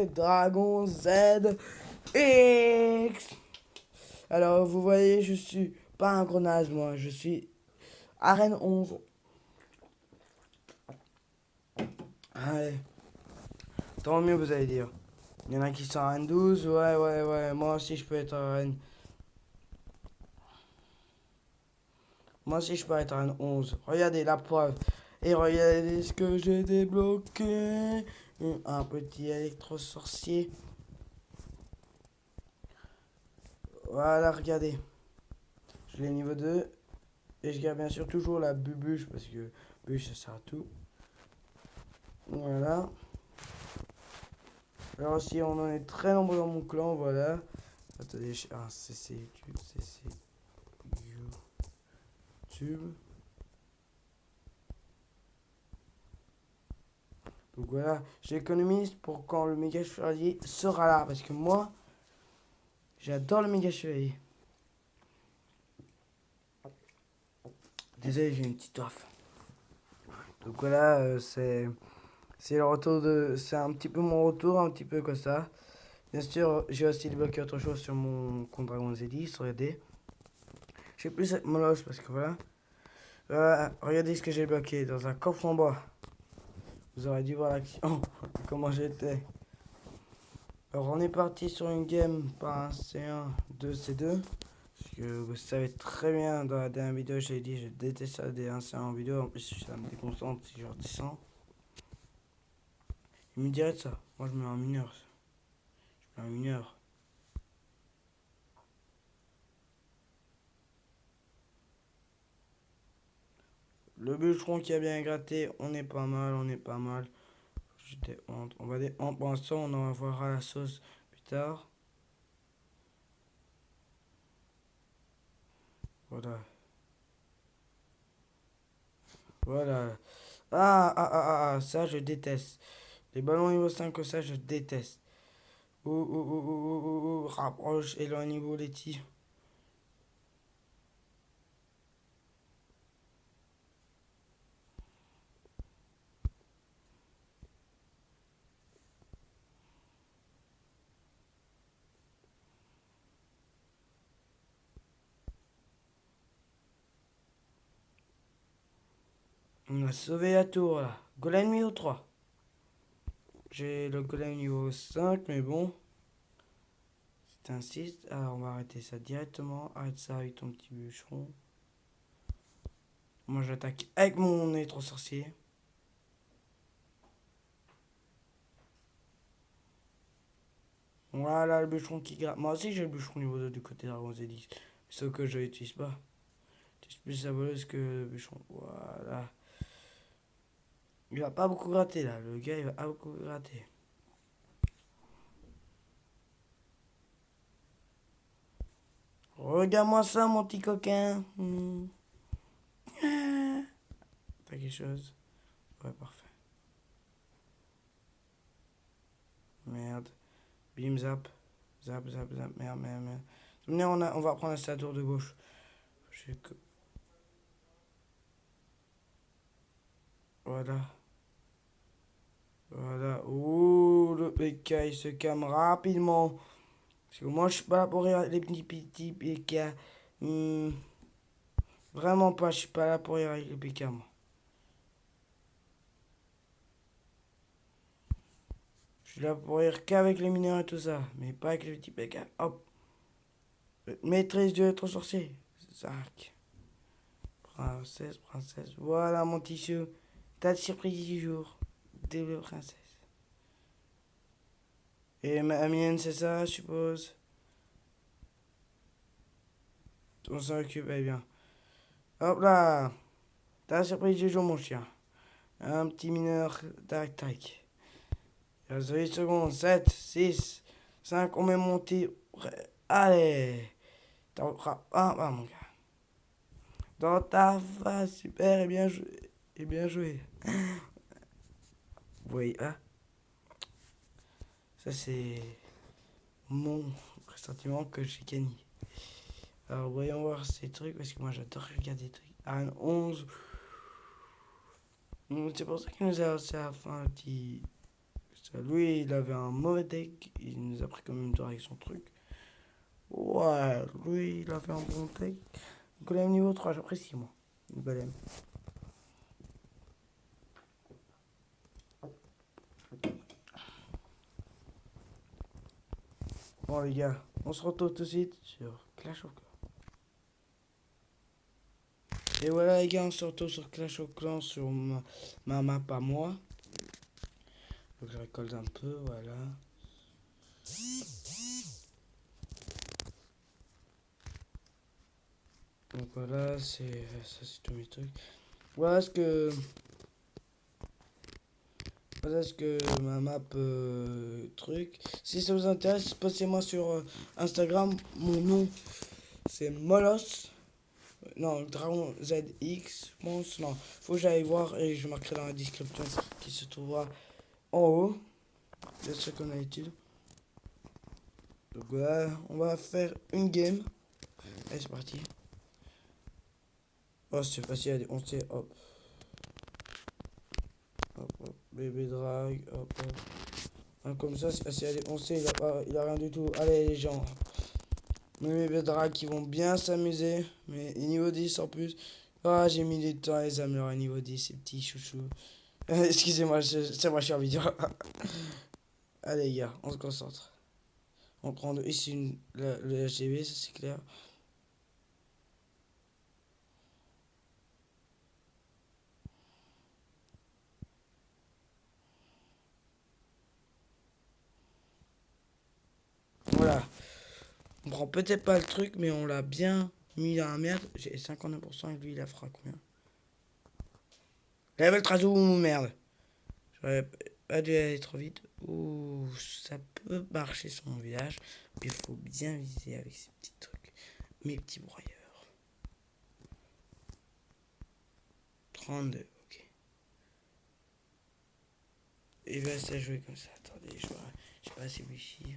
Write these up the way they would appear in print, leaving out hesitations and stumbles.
Dragon Z X. Alors, vous voyez, je suis pas un gros naze, moi. Je suis Arène 11. Allez, tant mieux, vous allez dire. Il y en a qui sont Arène 12. Ouais. Moi aussi, je peux être Arène. Moi aussi, je peux être Arène 11. Regardez la preuve. Et regardez ce que j'ai débloqué. Un petit électro-sorcier. Voilà, regardez. Je l'ai niveau 2. Et je garde bien sûr toujours la bubuche parce que buche ça sert à tout. Voilà. Alors si on en est très nombreux dans mon clan, voilà. Attendez, CC YouTube, CC YouTube. Donc voilà, j'économise pour quand le méga chevalier sera là. Parce que moi, j'adore le méga chevalier. Désolé, j'ai une petite off. Donc voilà, c'est le retour de. C'est un petit peu mon retour, un petit peu comme ça. Bien sûr, j'ai aussi débloqué autre chose sur mon compte Dragon Z10, regardez. Je vais plus être molosse parce que voilà. Regardez ce que j'ai bloqué dans un coffre en bois. Vous aurez dû voir l'action, comment j'étais. Alors on est parti sur une game, pas un C1, 2 C2. Parce que vous savez très bien, dans la dernière vidéo, j'ai dit je déteste ça des 1 C1 en vidéo. En plus, ça me déconcentre si je redescends. Il me dirait de ça. Moi, je mets un mineur. Je mets un mineur. Le bûcheron qui a bien gratté, on est pas mal, on est pas mal. J'étais honte. On va des honte pour l'instant, on en va voir à la sauce plus tard. Voilà. Voilà. Ça je déteste. Les ballons niveau 5, ça je déteste. Rapproche, éloignez-vous les tirs. On a sauvé la tour là. Golem niveau 3. J'ai le golem niveau 5, mais bon. C'est un 6. Alors on va arrêter ça directement. Arrête ça avec ton petit bûcheron. Moi j'attaque avec mon électro-sorcier. Voilà le bûcheron qui gratte. Moi aussi j'ai le bûcheron niveau 2 du côté Dragon Z10. Sauf que je l'utilise pas. C'est plus la voleuse que le bûcheron. Voilà. Il va pas beaucoup gratter là. Le gars il va pas beaucoup gratter. Regarde-moi ça mon petit coquin. T'as quelque chose? Ouais, parfait. Merde. Bim, zap. Zap. Merde. Venez, on va prendre la tour de gauche. Que... Voilà. Ouh, le PK, il se calme rapidement. Parce que moi, je suis pas là pour rire les petits PK. Vraiment pas, je suis pas là pour rire avec les PK, moi. Je suis là pour rire qu'avec les mineurs et tout ça. Mais pas avec les petits PK. Hop. Maîtrise du être sorcier. Zac. Princesse. Voilà mon tissu. T'as de surprise du jour. De princesse. Et ma mienne, c'est ça, je suppose. On s'en occupe, eh bien. Hop là. T'as la surprise du jour, mon chien. Un petit mineur. Tac. Il reste 8 secondes. 7, 6, 5. On met mon tir. Allez. Mon gars. Dans ta face. Super et bien joué. Et bien joué. Oui, hein. Ça, c'est mon ressentiment que j'ai gagné. Alors, voyons voir ces trucs, parce que moi, j'adore regarder des trucs. Arène 11. C'est pour ça qu'il nous a lancé à la fin, Lui, il avait un mauvais deck. Il nous a pris comme une tour avec son truc. Ouais, lui, il a fait un bon deck. Golem niveau 3, j'apprécie moi. Le golem. Bon les gars, on se retrouve tout de suite sur Clash of Clans. Et voilà les gars, on se retrouve sur Clash of Clans sur ma map à moi. Faut que je récolte un peu, voilà. Donc voilà, c'est tous mes trucs. Voilà ce que ma map truc. Si ça vous intéresse, passez-moi sur Instagram. Mon nom c'est Molos. Non, Dragon ZX. Je pense, non. Faut que j'aille voir et je marquerai dans la description qui se trouvera en haut. Bien sûr comme d'habitude. Donc voilà, on va faire une game. Allez, c'est parti. Oh, c'est facile, on sait, hop. Hop, hop, bébé drag, hop, hop. Hein, comme ça, c'est facile, allez, on sait, il a rien du tout. Allez, les gens. Mes bébés drag qui vont bien s'amuser. Mais niveau 10 en plus. Ah, j'ai mis du temps à les améliorer à niveau 10, ces petits chouchous. Excusez-moi, c'est moi, je suis en vidéo. Allez, les gars, on se concentre. On prend ici le HGV, ça c'est clair. Voilà. On prend peut-être pas le truc, mais on l'a bien mis dans la merde. J'ai 59% et lui, il a fera combien? Level Trazou, merde. J'aurais pas dû aller trop vite. Ouh, ça peut marcher sur mon village. Mais il faut bien viser avec ces petits trucs. Mes petits broyeurs. 32, ok. Il va se jouer comme ça. Attendez, je sais pas si wifi.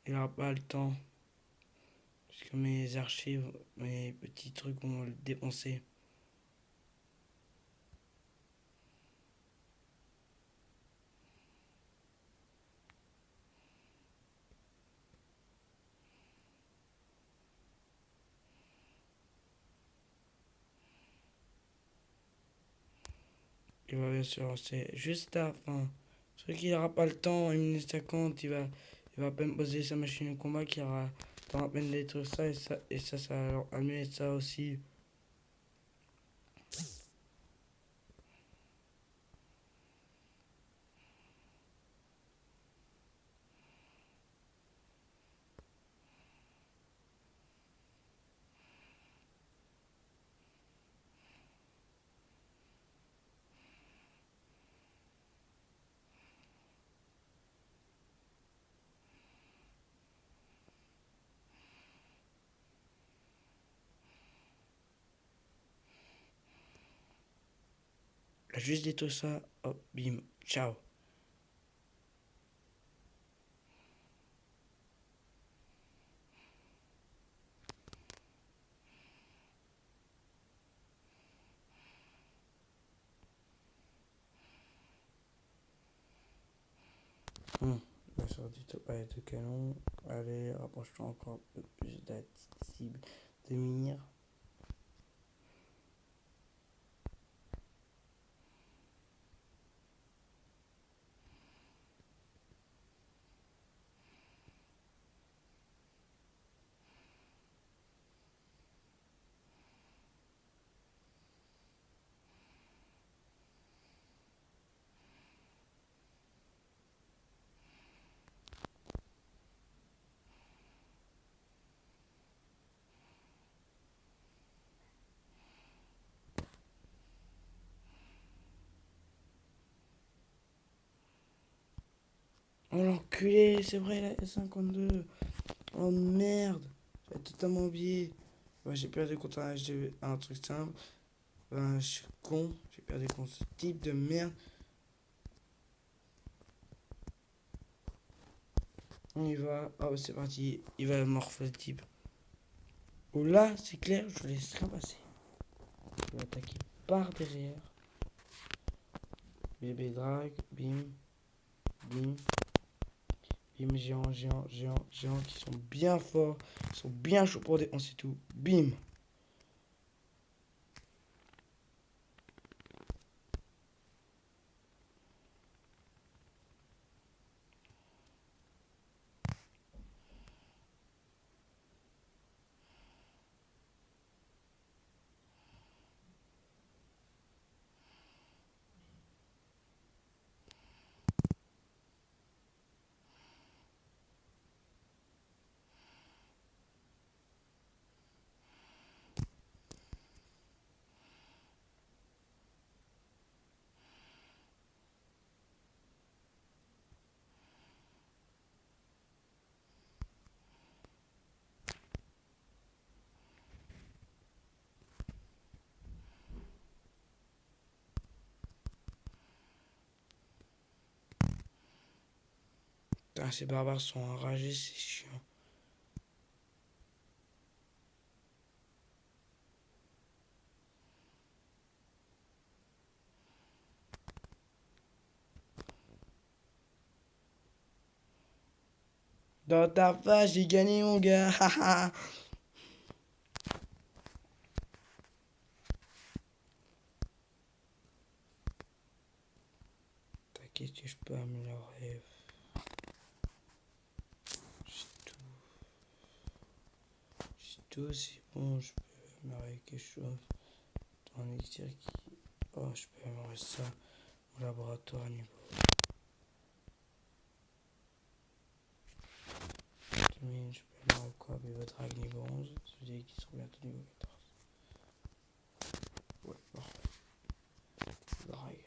Il n'aura pas le temps. Parce que mes archives, mes petits trucs vont le dépenser. Il va bien sûr lancer juste à la fin. Celui qui n'aura pas le temps, une minute 50, il va à peine poser sa machine de combat qui aura temps à peine détruire ça ça va amener ça aussi. Il a juste détruire ça, hop, bim, ciao. La sortie de canon. Allez, rapproche-toi encore un peu plus de la cible de mire. Oh l'enculé, c'est vrai, la S52. Oh merde, j'avais totalement oublié. Ouais, j'ai perdu contre un truc simple. Ben, je suis con, j'ai perdu contre ce type de merde. On y va. Oh, c'est parti. Il va morpher le type. Oh là, c'est clair, je le laisse rien passer. Je vais attaquer par derrière. Bébé drag, bim, bim, bim, géant, géant, géant, géant qui sont bien forts, qui sont bien chauds pour défoncer tout. Bim. Putain, ces barbares sont enragés, c'est chiant. Dans ta face, j'ai gagné, mon gars. T'inquiète que je peux améliorer. J'ai tout. J'ai tout, c'est bon, je peux améliorer quelque chose. Dans l'élixir qui. Oh, je peux améliorer ça. Au laboratoire niveau 2000, je peux améliorer quoi? Bébé drag niveau 11. Ça veut dire qu'ils sont bientôt niveau 14. Ouais, parfait. Drag.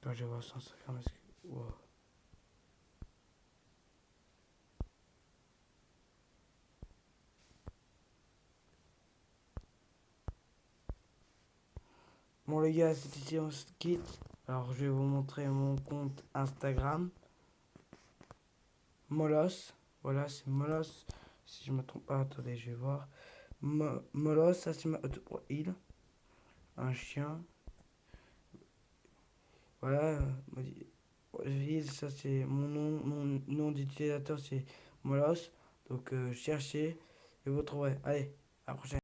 Là, je vais voir ça, ça fait un masque. Wow. Bon les gars, c'était ici on se quitte. Alors je vais vous montrer mon compte Instagram. Molos. Voilà, c'est Molos. Si je me trompe pas, attendez, je vais voir. Molos, ça c'est ma il. Un chien. Voilà. Ça c'est mon nom d'utilisateur, c'est Molos. Donc cherchez et vous trouverez. Allez, à la prochaine.